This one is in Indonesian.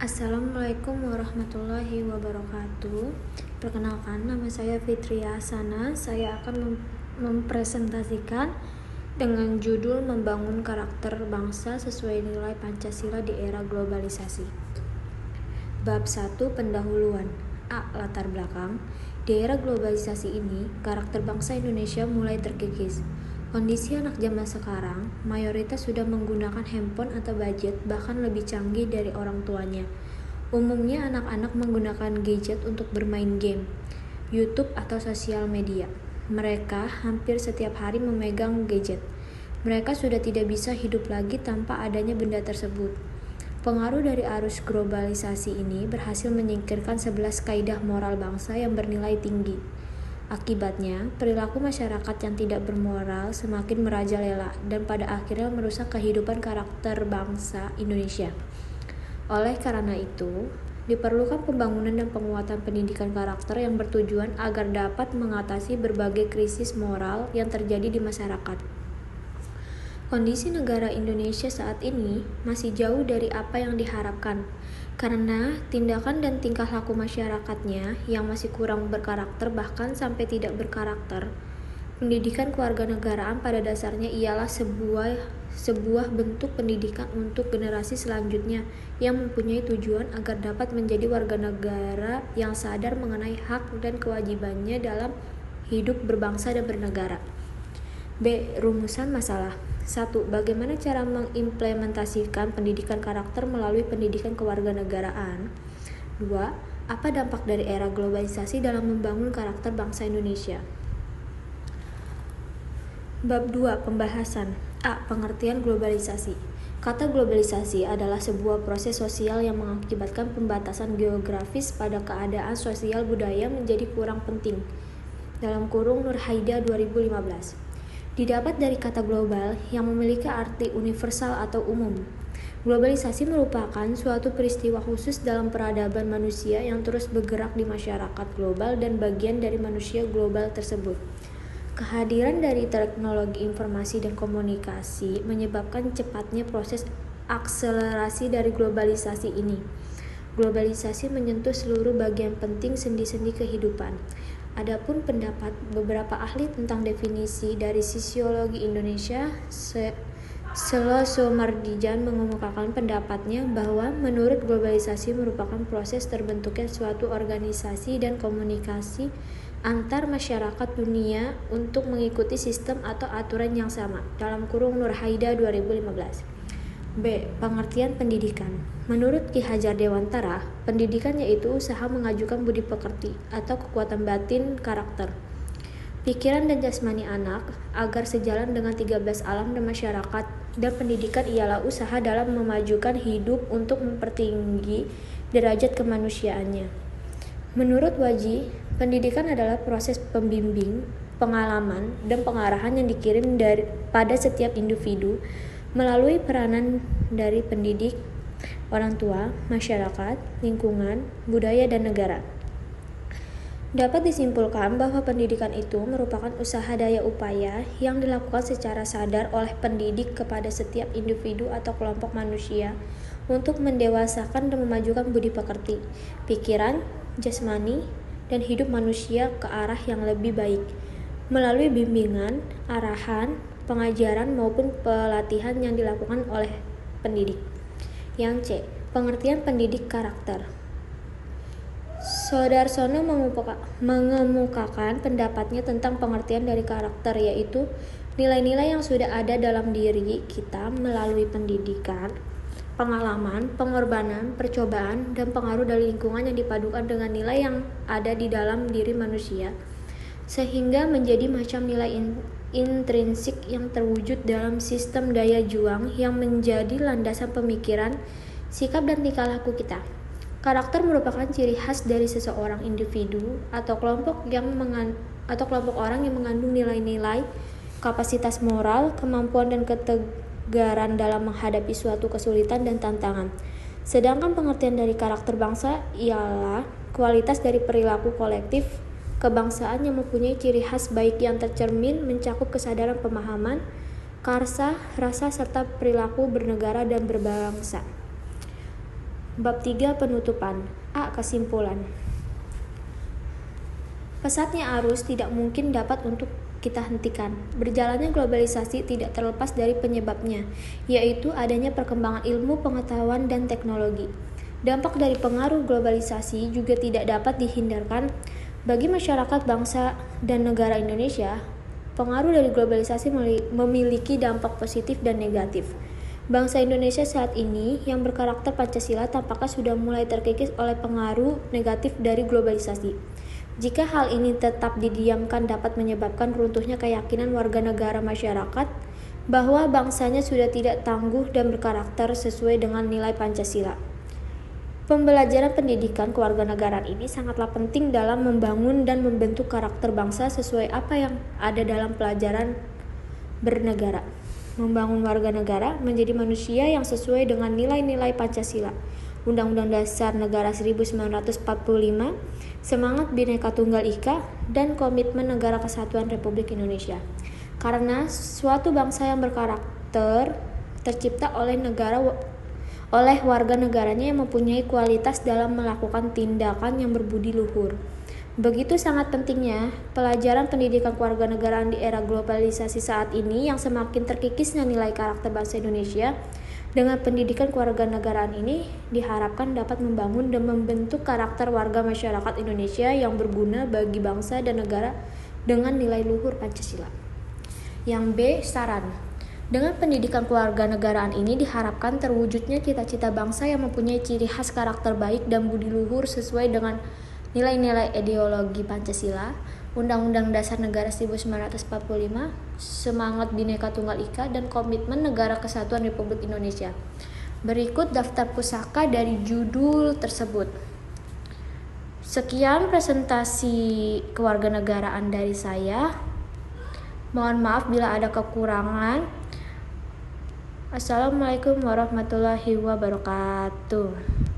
Assalamualaikum warahmatullahi wabarakatuh. Perkenalkan, nama saya Fitri Hasana. Saya akan mempresentasikan dengan judul Membangun Karakter Bangsa Sesuai Nilai Pancasila di Era Globalisasi. Bab 1, Pendahuluan. A. Latar belakang. Di era globalisasi ini, karakter bangsa Indonesia mulai terkikis. Kondisi anak zaman sekarang, mayoritas sudah menggunakan handphone atau gadget, bahkan lebih canggih dari orang tuanya. Umumnya anak-anak menggunakan gadget untuk bermain game, YouTube atau sosial media. Mereka hampir setiap hari memegang gadget. Mereka sudah tidak bisa hidup lagi tanpa adanya benda tersebut. Pengaruh dari arus globalisasi ini berhasil menyingkirkan 11 kaidah moral bangsa yang bernilai tinggi. Akibatnya, perilaku masyarakat yang tidak bermoral semakin merajalela dan pada akhirnya merusak kehidupan karakter bangsa Indonesia. Oleh karena itu, diperlukan pembangunan dan penguatan pendidikan karakter yang bertujuan agar dapat mengatasi berbagai krisis moral yang terjadi di masyarakat. Kondisi negara Indonesia saat ini masih jauh dari apa yang diharapkan, karena tindakan dan tingkah laku masyarakatnya yang masih kurang berkarakter bahkan sampai tidak berkarakter. Pendidikan kewarganegaraan pada dasarnya ialah sebuah bentuk pendidikan untuk generasi selanjutnya yang mempunyai tujuan agar dapat menjadi warga negara yang sadar mengenai hak dan kewajibannya dalam hidup berbangsa dan bernegara. B. Rumusan masalah. 1. Bagaimana cara mengimplementasikan pendidikan karakter melalui pendidikan kewarganegaraan? 2. Apa dampak dari era globalisasi dalam membangun karakter bangsa Indonesia? Bab 2. Pembahasan. A. Pengertian globalisasi. Kata globalisasi adalah sebuah proses sosial yang mengakibatkan pembatasan geografis pada keadaan sosial budaya menjadi kurang penting. Nur Haida 2015. Didapat dari kata global yang memiliki arti universal atau umum. Globalisasi merupakan suatu peristiwa khusus dalam peradaban manusia yang terus bergerak di masyarakat global dan bagian dari manusia global tersebut. Kehadiran dari teknologi informasi dan komunikasi menyebabkan cepatnya proses akselerasi dari globalisasi ini. Globalisasi menyentuh seluruh bagian penting sendi-sendi kehidupan. Adapun pendapat beberapa ahli tentang definisi dari sosiologi Indonesia, Selo Somardijan mengemukakan pendapatnya bahwa menurut globalisasi merupakan proses terbentuknya suatu organisasi dan komunikasi antar masyarakat dunia untuk mengikuti sistem atau aturan yang sama. Nur Haida 2015. B. Pengertian pendidikan. Menurut Ki Hajar Dewantara, pendidikan yaitu usaha mengajukan budi pekerti atau kekuatan batin karakter, pikiran dan jasmani anak agar sejalan dengan 13 alam dan masyarakat, dan pendidikan ialah usaha dalam memajukan hidup untuk mempertinggi derajat kemanusiaannya. Menurut Waji, pendidikan adalah proses pembimbing, pengalaman, dan pengarahan yang dikirim pada setiap individu melalui peranan dari pendidik, orang tua, masyarakat, lingkungan, budaya, dan negara. Dapat disimpulkan bahwa pendidikan itu merupakan usaha daya upaya yang dilakukan secara sadar oleh pendidik kepada setiap individu atau kelompok manusia untuk mendewasakan dan memajukan budi pekerti, pikiran, jasmani, dan hidup manusia ke arah yang lebih baik melalui bimbingan, arahan, pengajaran maupun pelatihan yang dilakukan oleh pendidik. Yang C. Pengertian pendidik karakter. Soedarsono mengemukakan pendapatnya tentang pengertian dari karakter, yaitu nilai-nilai yang sudah ada dalam diri kita melalui pendidikan, pengalaman, pengorbanan, percobaan, dan pengaruh dari lingkungan yang dipadukan dengan nilai yang ada di dalam diri manusia, sehingga menjadi macam nilai intrinsik yang terwujud dalam sistem daya juang yang menjadi landasan pemikiran, sikap, dan tingkah laku kita. Karakter merupakan ciri khas dari seseorang individu atau kelompok orang yang mengandung nilai-nilai, kapasitas moral, kemampuan, dan ketegaran dalam menghadapi suatu kesulitan dan tantangan. Sedangkan pengertian dari karakter bangsa ialah kualitas dari perilaku kolektif kebangsaan yang mempunyai ciri khas baik yang tercermin mencakup kesadaran pemahaman, karsa, rasa, serta perilaku bernegara dan berbangsa. Bab 3 Penutupan. A. Kesimpulan. Pesatnya arus tidak mungkin dapat untuk kita hentikan. Berjalannya globalisasi tidak terlepas dari penyebabnya, yaitu adanya perkembangan ilmu, pengetahuan, dan teknologi. Dampak dari pengaruh globalisasi juga tidak dapat dihindarkan. Bagi masyarakat, bangsa, dan negara Indonesia, pengaruh dari globalisasi memiliki dampak positif dan negatif. Bangsa Indonesia saat ini yang berkarakter Pancasila tampaknya sudah mulai terkikis oleh pengaruh negatif dari globalisasi. Jika hal ini tetap didiamkan dapat menyebabkan runtuhnya keyakinan warga negara masyarakat bahwa bangsanya sudah tidak tangguh dan berkarakter sesuai dengan nilai Pancasila. Pembelajaran pendidikan kewarganegaraan ini sangatlah penting dalam membangun dan membentuk karakter bangsa sesuai apa yang ada dalam pelajaran bernegara. Membangun warga negara menjadi manusia yang sesuai dengan nilai-nilai Pancasila, Undang-Undang Dasar Negara 1945, semangat Bhinneka Tunggal Ika, dan komitmen Negara Kesatuan Republik Indonesia. Karena suatu bangsa yang berkarakter tercipta oleh warga negaranya yang mempunyai kualitas dalam melakukan tindakan yang berbudi luhur. Begitu sangat pentingnya pelajaran pendidikan kewarganegaraan di era globalisasi saat ini yang semakin terkikisnya nilai karakter bangsa Indonesia. Dengan pendidikan kewarganegaraan ini diharapkan dapat membangun dan membentuk karakter warga masyarakat Indonesia yang berguna bagi bangsa dan negara dengan nilai luhur Pancasila. Yang B. Saran. Dengan pendidikan kewarganegaraan ini diharapkan terwujudnya cita-cita bangsa yang mempunyai ciri khas karakter baik dan budi luhur sesuai dengan nilai-nilai ideologi Pancasila, Undang-Undang Dasar Negara 1945, semangat Bhinneka Tunggal Ika, dan komitmen Negara Kesatuan Republik Indonesia. Berikut daftar pusaka dari judul tersebut. Sekian presentasi kewarganegaraan dari saya. Mohon maaf bila ada kekurangan. Assalamualaikum warahmatullahi wabarakatuh.